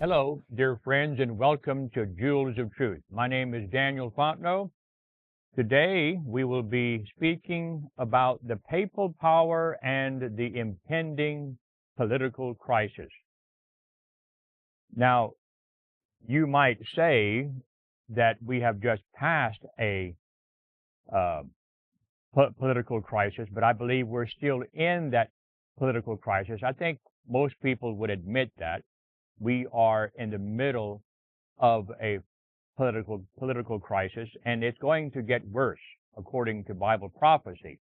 Hello, dear friends, and welcome to Jewels of Truth. My name is Daniel Fontenot. Today, we will be speaking about the papal power and the impending political crisis. Now, you might say that we have just passed a political crisis, but I believe we're still in that political crisis. I think most people would admit that we are in the middle of a political crisis, and it's going to get worse according to Bible prophecy.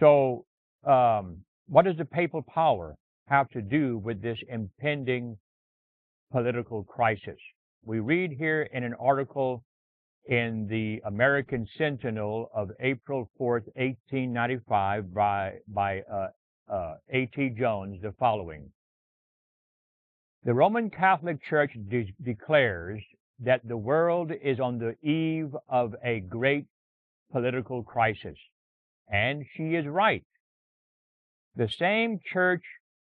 So, what does the papal power have to do with this impending political crisis? We read here in an article in the American Sentinel of April 4th, 1895 by A.T. Jones the following. The Roman Catholic Church declares that the world is on the eve of a great political crisis, and she is right. The same church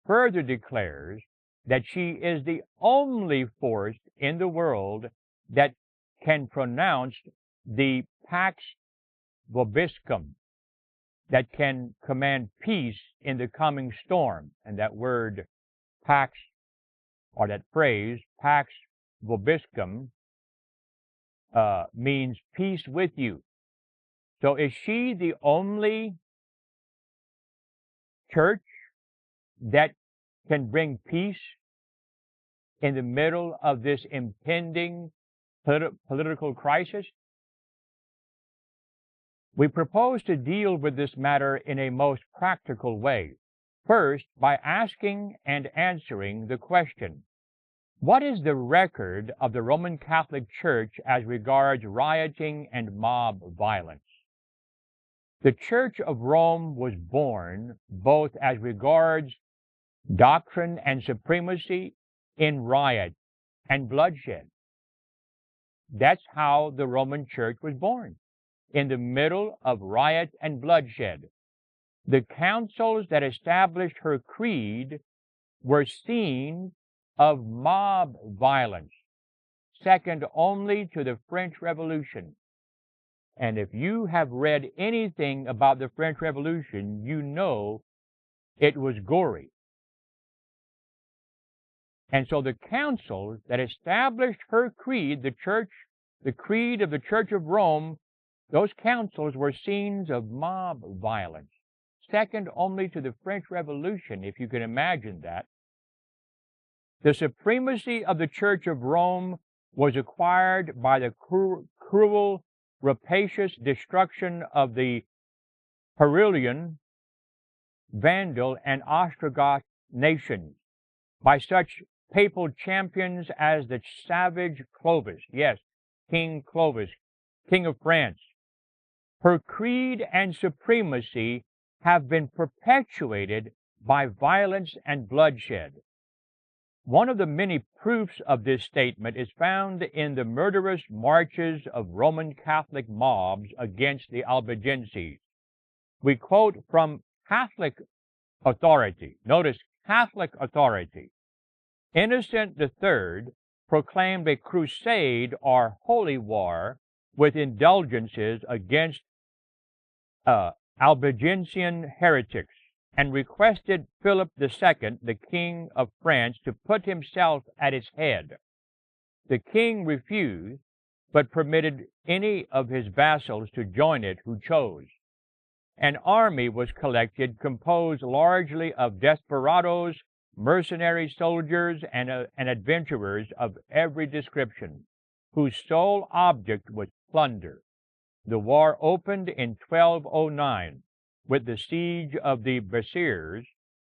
further declares that she is the only force in the world that can pronounce the Pax Vobiscum, that can command peace in the coming storm. And that word Pax, or that phrase, Pax Vobiscum, means peace with you. So is she the only church that can bring peace in the middle of this impending political crisis? We propose to deal with this matter in a most practical way. First, by asking and answering the question, what is the record of the Roman Catholic Church as regards rioting and mob violence? The Church of Rome was born both as regards doctrine and supremacy in riot and bloodshed. That's how the Roman Church was born, in the middle of riot and bloodshed. The councils that established her creed were scenes of mob violence, second only to the French Revolution. And if you have read anything about the French Revolution, you know it was gory. And so the councils that established her creed, the creed of the Church of Rome, those councils were scenes of mob violence, second only to the French Revolution, if you can imagine that. The supremacy of the Church of Rome was acquired by the cruel, rapacious destruction of the Heruli, Vandal, and Ostrogoth nations by such papal champions as the savage Clovis, yes, King Clovis, King of France. Her creed and supremacy have been perpetuated by violence and bloodshed. One of the many proofs of this statement is found in the murderous marches of Roman Catholic mobs against the Albigenses. We quote from Catholic authority. Notice, Catholic authority. Innocent III proclaimed a crusade or holy war with indulgences against Albigensian heretics, and requested Philip II, the King of France, to put himself at its head. The king refused, but permitted any of his vassals to join it who chose. An army was collected composed largely of desperadoes, mercenary soldiers, and adventurers of every description, whose sole object was plunder. The war opened in 1209 with the siege of the Bessiers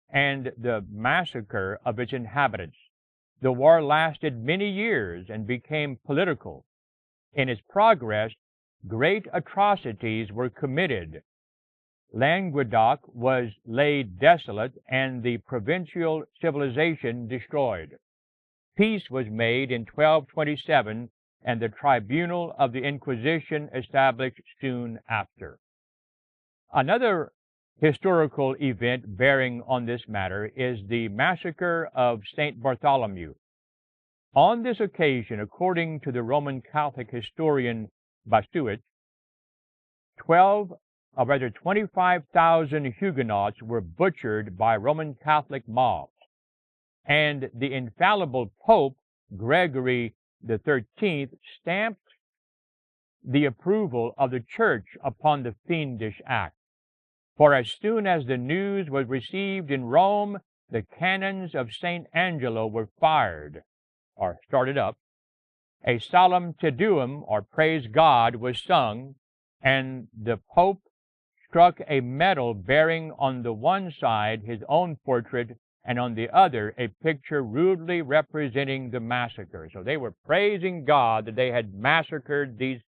and the massacre of its inhabitants. The war lasted many years and became political. In its progress, great atrocities were committed. Languedoc was laid desolate and the provincial civilization destroyed. Peace was made in 1227 and the tribunal of the Inquisition established soon after. Another historical event bearing on this matter is the massacre of St. Bartholomew. On this occasion, according to the Roman Catholic historian Bastuit, 25,000 Huguenots were butchered by Roman Catholic mobs, and the infallible Pope Gregory XIII stamped the approval of the Church upon the fiendish act. For as soon as the news was received in Rome, the cannons of St. Angelo were fired, or started up, a solemn Te Deum, or Praise God, was sung, and the Pope struck a medal bearing on the one side his own portrait and on the other a picture rudely representing the massacre. So they were praising God that they had massacred these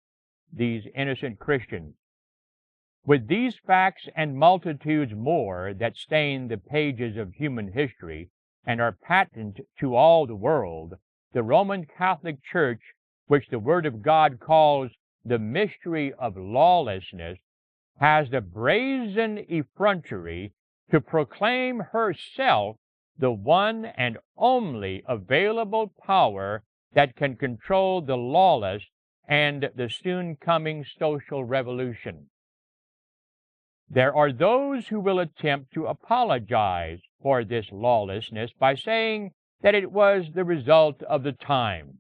innocent Christians. With these facts and multitudes more that stain the pages of human history and are patent to all the world, the Roman Catholic Church, which the Word of God calls the mystery of lawlessness, has the brazen effrontery to proclaim herself the one and only available power that can control the lawless and the soon coming social revolution. There are those who will attempt to apologize for this lawlessness by saying that it was the result of the time,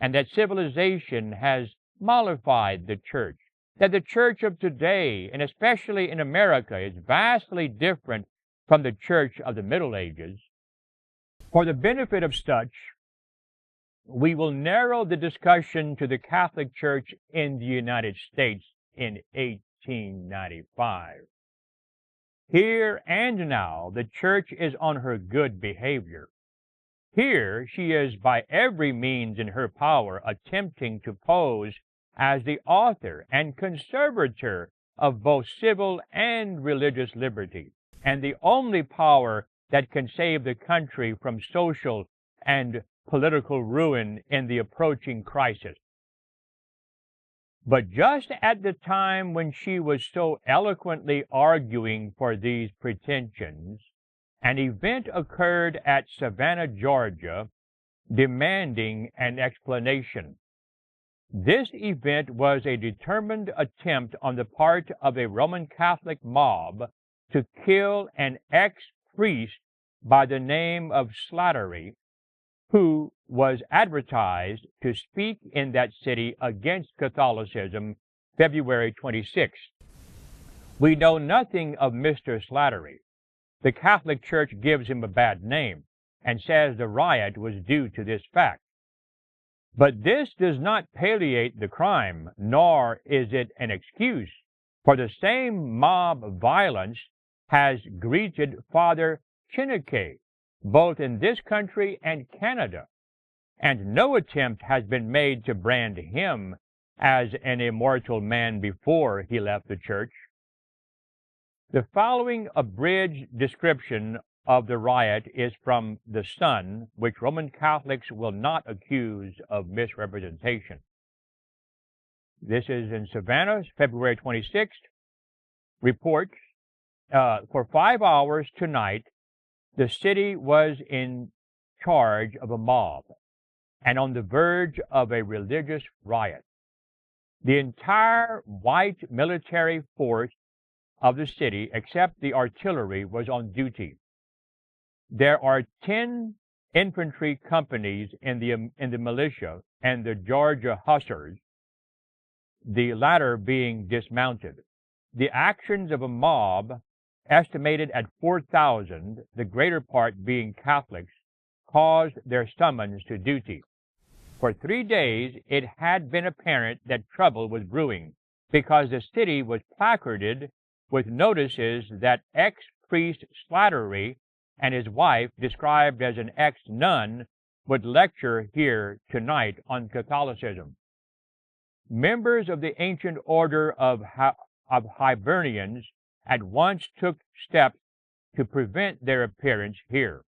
and that civilization has mollified the church, that the church of today, and especially in America, is vastly different from the church of the Middle Ages. For the benefit of such, we will narrow the discussion to the Catholic Church in the United States in 1895. Here and now, the church is on her good behavior. Here she is by every means in her power attempting to pose as the author and conservator of both civil and religious liberty, and the only power that can save the country from social and political ruin in the approaching crisis. But just at the time when she was so eloquently arguing for these pretensions, an event occurred at Savannah, Georgia, demanding an explanation. This event was a determined attempt on the part of a Roman Catholic mob to kill an ex-priest by the name of Slattery, who was advertised to speak in that city against Catholicism February 26. We know nothing of Mr. Slattery. The Catholic Church gives him a bad name and says the riot was due to this fact. But this does not palliate the crime, nor is it an excuse, for the same mob violence has greeted Father Chineke, both in this country and Canada, and no attempt has been made to brand him as an immortal man before he left the church. The following abridged description of the riot is from The Sun, which Roman Catholics will not accuse of misrepresentation. This is in Savannah, February 26th. Reports, for 5 hours tonight, the city was in charge of a mob and on the verge of a religious riot. The entire white military force of the city, except the artillery, was on duty. There are 10 infantry companies in the militia and the Georgia Hussars, the latter being dismounted. The actions of a mob, estimated at 4,000, the greater part being Catholics, caused their summons to duty. For 3 days it had been apparent that trouble was brewing, because the city was placarded with notices that ex-priest Slattery and his wife, described as an ex-nun, would lecture here tonight on Catholicism. Members of the ancient order of Hibernians at once took steps to prevent their appearance here.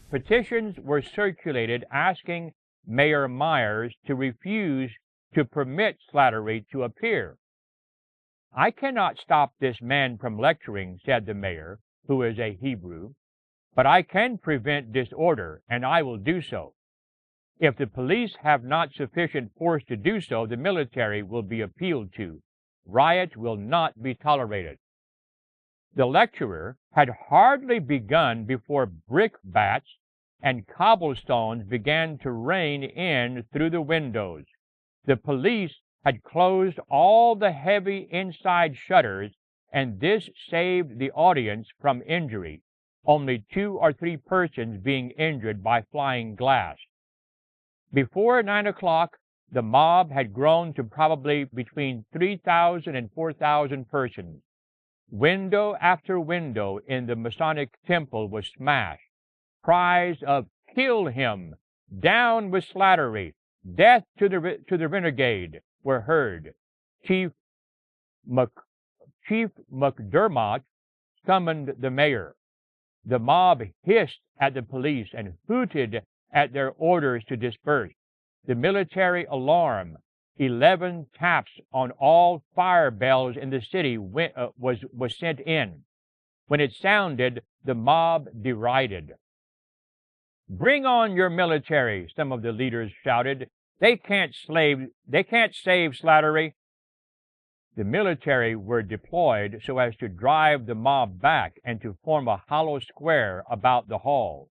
Petitions were circulated asking Mayor Myers to refuse to permit Slattery to appear. "I cannot stop this man from lecturing," said the mayor, who is a Hebrew, "but I can prevent disorder, and I will do so. If the police have not sufficient force to do so, the military will be appealed to. Riot will not be tolerated." The lecturer had hardly begun before brickbats and cobblestones began to rain in through the windows. The police had closed all the heavy inside shutters, and this saved the audience from injury, only 2 or 3 persons being injured by flying glass. Before 9 o'clock, the mob had grown to probably between 3,000 and 4,000 persons. Window after window in the Masonic temple was smashed. Cries of "Kill him!" "Down with Slattery!" "Death to the renegade!" were heard. Chief McDermott summoned the mayor. The mob hissed at the police and hooted at their orders to disperse. The military alarm, 11 taps on all fire bells in the city, was sent in. When it sounded, the mob derided. "Bring on your military," some of the leaders shouted. They can't save Slattery." The military were deployed so as to drive the mob back and to form a hollow square about the hall,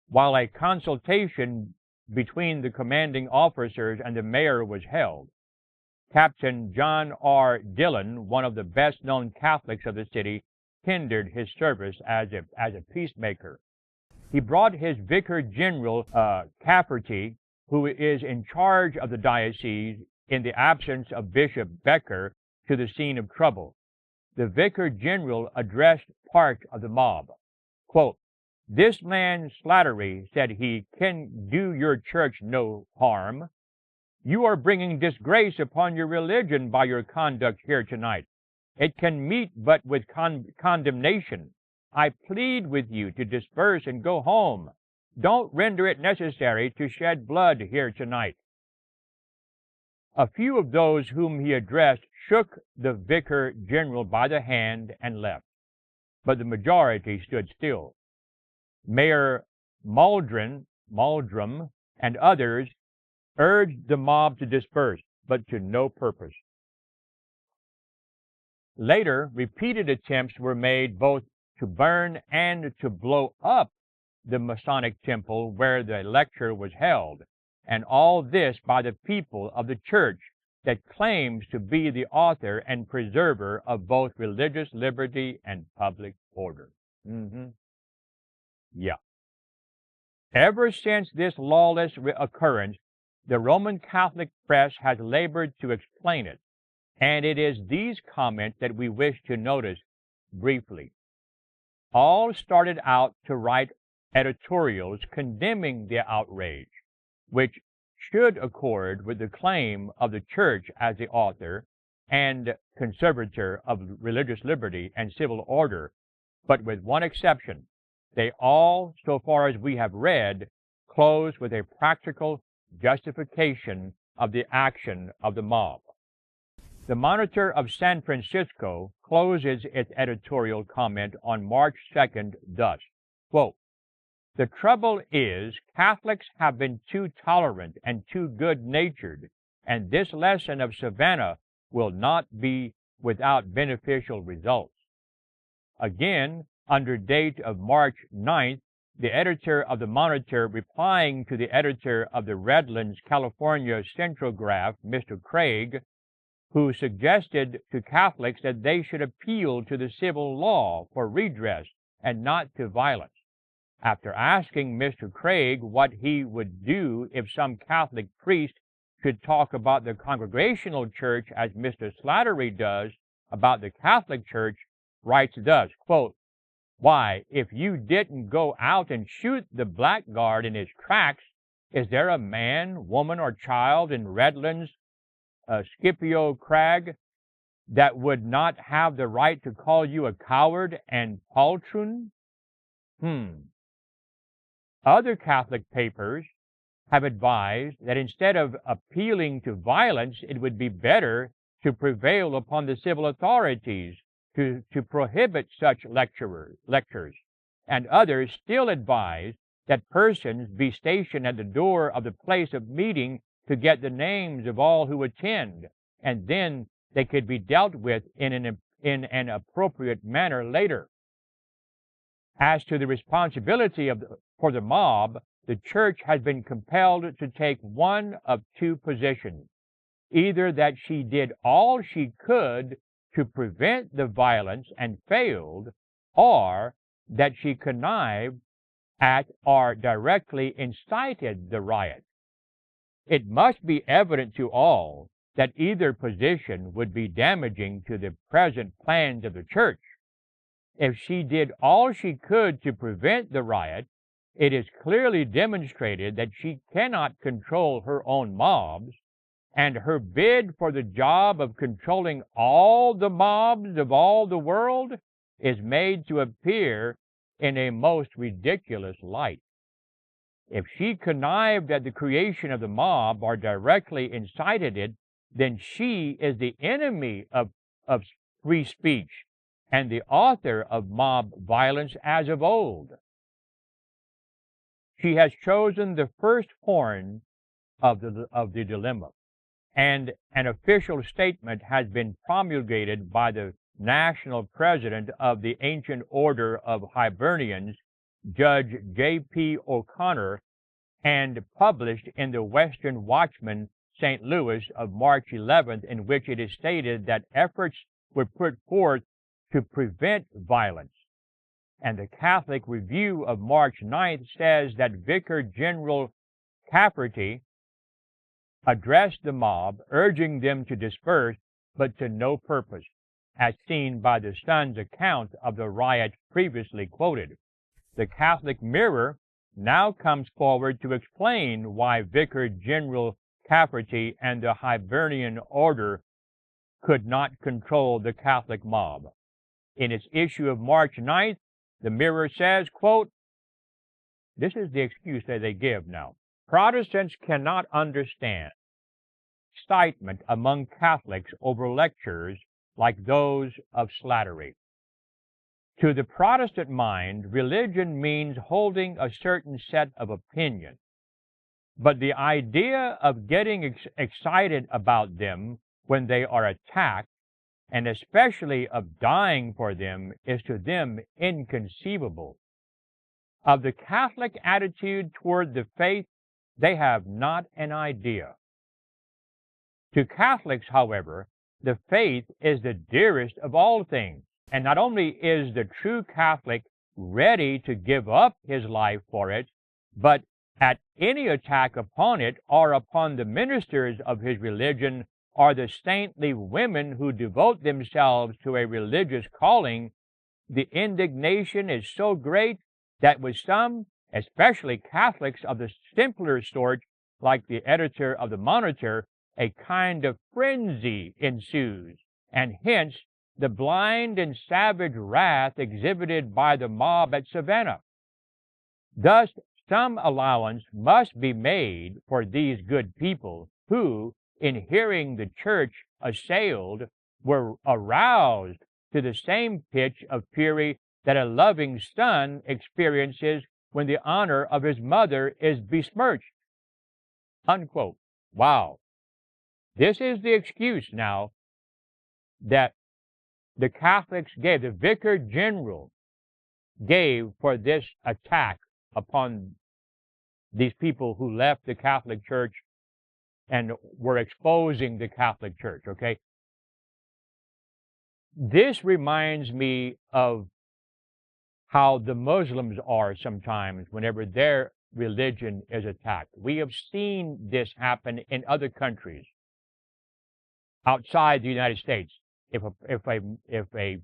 while a consultation between the commanding officers and the mayor was held. Captain John R. Dillon, one of the best-known Catholics of the city, tendered his service as a peacemaker. He brought his Vicar General Cafferty, who is in charge of the diocese in the absence of Bishop Becker, to the scene of trouble. The Vicar General addressed part of the mob. Quote, "This man Slattery," said he, "can do your church no harm. You are bringing disgrace upon your religion by your conduct here tonight. It can meet but with condemnation. I plead with you to disperse and go home. Don't render it necessary to shed blood here tonight." A few of those whom he addressed shook the Vicar General by the hand and left, but the majority stood still. Mayor Meldrum and others urged the mob to disperse, but to no purpose. Later, repeated attempts were made both to burn and to blow up the Masonic temple where the lecture was held, and all this by the people of the church that claims to be the author and preserver of both religious liberty and public order. Yeah. Ever since this lawless occurrence, the Roman Catholic press has labored to explain it, and it is these comments that we wish to notice briefly. All started out to write editorials condemning the outrage, which should accord with the claim of the church as the author and conservator of religious liberty and civil order, but with one exception. They all, so far as we have read, close with a practical justification of the action of the mob. The Monitor of San Francisco closes its editorial comment on March 2nd thus, quote, "The trouble is Catholics have been too tolerant and too good-natured, and this lesson of Savannah will not be without beneficial results." Again, under date of March 9th, the editor of the Monitor, replying to the editor of the Redlands, California Centrograph, Mr. Craig, who suggested to Catholics that they should appeal to the civil law for redress and not to violence. After asking Mr. Craig what he would do if some Catholic priest should talk about the Congregational Church as Mr. Slattery does about the Catholic Church, writes thus, quote, "Why, if you didn't go out and shoot the blackguard in his tracks, is there a man, woman, or child in Redlands, Scipio Crag, that would not have the right to call you a coward and poltroon?" Other Catholic papers have advised that instead of appealing to violence, it would be better to prevail upon the civil authorities to prohibit such lectures, and others still advise that persons be stationed at the door of the place of meeting to get the names of all who attend, and then they could be dealt with in an appropriate manner later. As to the responsibility for the mob, the church has been compelled to take one of two positions: either that she did all she could to prevent the violence and failed, or that she connived at or directly incited the riot. It must be evident to all that either position would be damaging to the present plans of the church. If she did all she could to prevent the riot, it is clearly demonstrated that she cannot control her own mobs, and her bid for the job of controlling all the mobs of all the world is made to appear in a most ridiculous light. If she connived at the creation of the mob or directly incited it, then she is the enemy of free speech and the author of mob violence as of old. She has chosen the first horn of the dilemma, and an official statement has been promulgated by the national president of the Ancient Order of Hibernians, Judge J.P. O'Connor, and published in the Western Watchman, St. Louis, of March 11th, in which it is stated that efforts were put forth to prevent violence. And the Catholic Review of March 9th says that Vicar General Cafferty addressed the mob, urging them to disperse, but to no purpose, as seen by the Sun's account of the riot previously quoted. The Catholic Mirror now comes forward to explain why Vicar General Cafferty and the Hibernian Order could not control the Catholic mob. In its issue of March 9th, the Mirror says, quote, this is the excuse that they give now: Protestants cannot understand excitement among Catholics over lectures like those of Slattery. To the Protestant mind, religion means holding a certain set of opinions, but the idea of getting excited about them when they are attacked, and especially of dying for them, is to them inconceivable. Of the Catholic attitude toward the faith, they have not an idea. To Catholics, however, the faith is the dearest of all things, and not only is the true Catholic ready to give up his life for it, but at any attack upon it or upon the ministers of his religion or the saintly women who devote themselves to a religious calling, the indignation is so great that with some, especially Catholics of the simpler sort, like the editor of the Monitor, a kind of frenzy ensues, and hence the blind and savage wrath exhibited by the mob at Savannah. Thus, some allowance must be made for these good people who, in hearing the church assailed, were aroused to the same pitch of fury that a loving son experiences when the honor of his mother is besmirched. Unquote. Wow. This is the excuse now that the Catholics gave, the Vicar General gave for this attack upon these people who left the Catholic Church and were exposing the Catholic Church, okay? This reminds me of how the Muslims are sometimes whenever their religion is attacked. We have seen this happen in other countries outside the United States. If a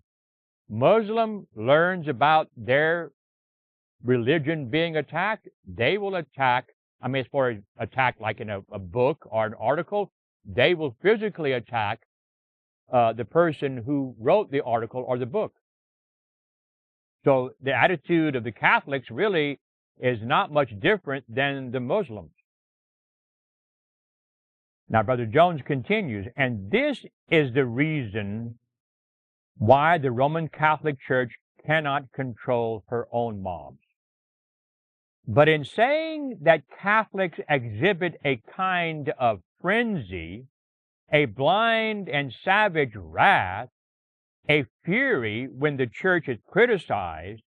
Muslim learns about their religion being attacked, they will attack. I mean, as far as attack like in a book or an article, they will physically attack the person who wrote the article or the book. So the attitude of the Catholics really is not much different than the Muslims. Now, Brother Jones continues, and this is the reason why the Roman Catholic Church cannot control her own mobs. But in saying that Catholics exhibit a kind of frenzy, a blind and savage wrath, a fury when the church is criticized,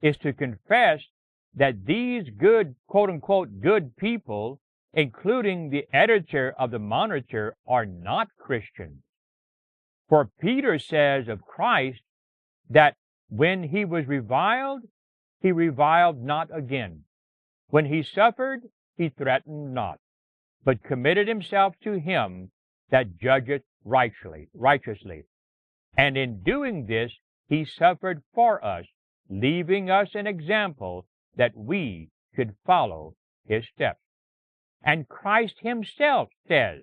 is to confess that these good, quote-unquote, good people, including the editor of the Monitor, are not Christians. For Peter says of Christ that when he was reviled, he reviled not again. When he suffered, he threatened not, but committed himself to him that judgeth righteously. And in doing this, he suffered for us, leaving us an example that we should follow his steps. And Christ himself says,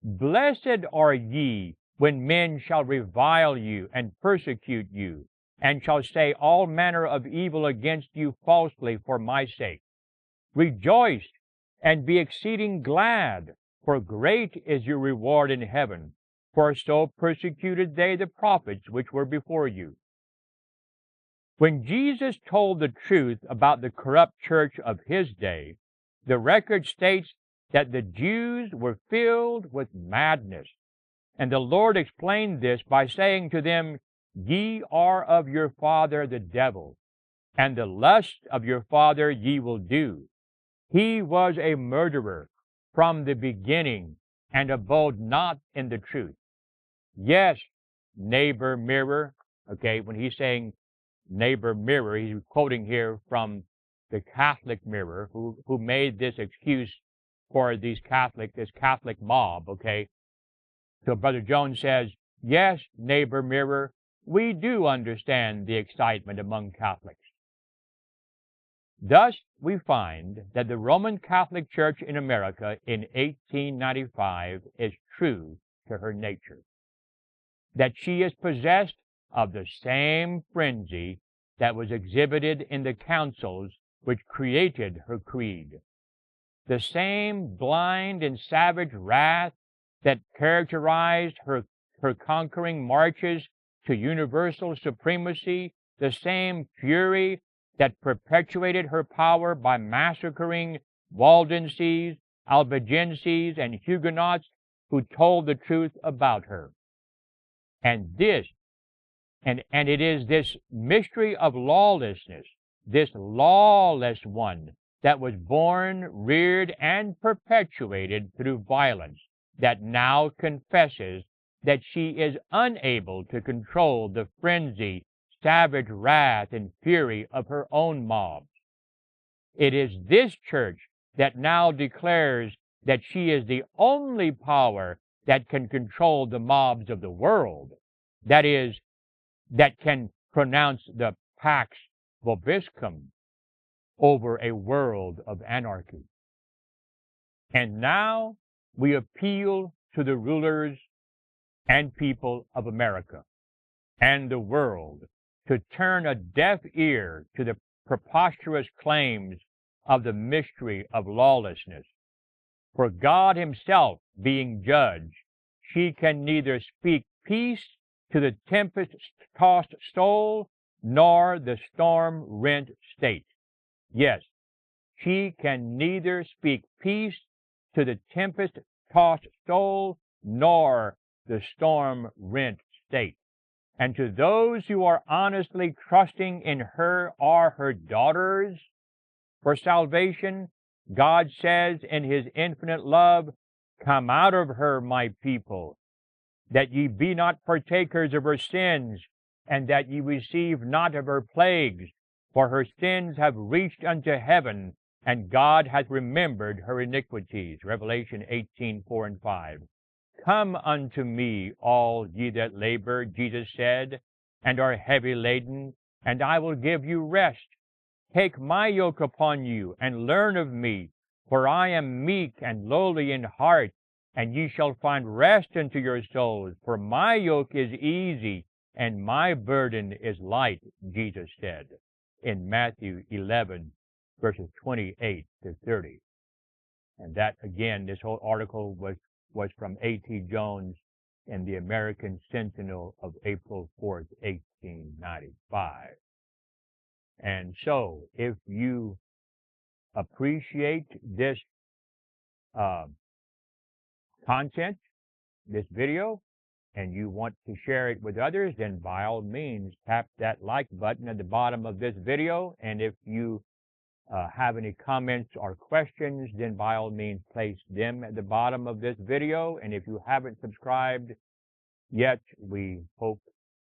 Blessed are ye when men shall revile you and persecute you, and shall say all manner of evil against you falsely for my sake. Rejoice and be exceeding glad, for great is your reward in heaven. For so persecuted they the prophets which were before you. When Jesus told the truth about the corrupt church of his day, the record states that the Jews were filled with madness. And the Lord explained this by saying to them, Ye are of your father the devil, and the lust of your father ye will do. He was a murderer from the beginning, and abode not in the truth. Yes, neighbor mirror. Okay, when he's saying neighbor mirror, he's quoting here from the Catholic Mirror, who made this excuse for this Catholic mob. Okay, so Brother Jones says, yes, neighbor mirror, we do understand the excitement among Catholics. Thus, we find that the Roman Catholic Church in America in 1895 is true to her nature, that she is possessed of the same frenzy that was exhibited in the councils which created her creed, the same blind and savage wrath that characterized her conquering marches to universal supremacy, the same fury that perpetuated her power by massacring Waldenses, Albigenses, and Huguenots who told the truth about her. And it is this mystery of lawlessness, this lawless one that was born, reared, and perpetuated through violence, that now confesses that she is unable to control the frenzy, savage wrath, and fury of her own mobs. It is this church that now declares that she is the only power that can control the mobs of the world, that is, that can pronounce the Pax Vobiscum over a world of anarchy. And now we appeal to the rulers and people of America and the world to turn a deaf ear to the preposterous claims of the mystery of lawlessness. For God himself being judge, she can neither speak peace to the tempest-tossed soul, nor the storm-rent state. Yes, she can neither speak peace to the tempest-tossed soul, nor the storm-rent state. And to those who are honestly trusting in her are her daughters for salvation, God says in his infinite love, Come out of her, my people, that ye be not partakers of her sins, and that ye receive not of her plagues, for her sins have reached unto heaven, and God hath remembered her iniquities. Revelation 18:4 and 5. Come unto me, all ye that labor, Jesus said, and are heavy laden, and I will give you rest. Take my yoke upon you, and learn of me, for I am meek and lowly in heart, and ye shall find rest unto your souls. For my yoke is easy, and my burden is light, Jesus said, in Matthew 11, verses 28 to 30. And that, again, this whole article was was from A.T. Jones in the American Sentinel of April 4th, 1895. And so, if you appreciate this content, this video, and you want to share it with others, then by all means, tap that like button at the bottom of this video. And if you have any comments or questions, then by all means, place them at the bottom of this video. And if you haven't subscribed yet, we hope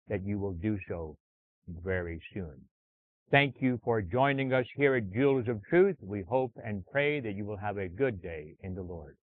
that you will do so very soon. Thank you for joining us here at Jewels of Truth. We hope and pray that you will have a good day in the Lord.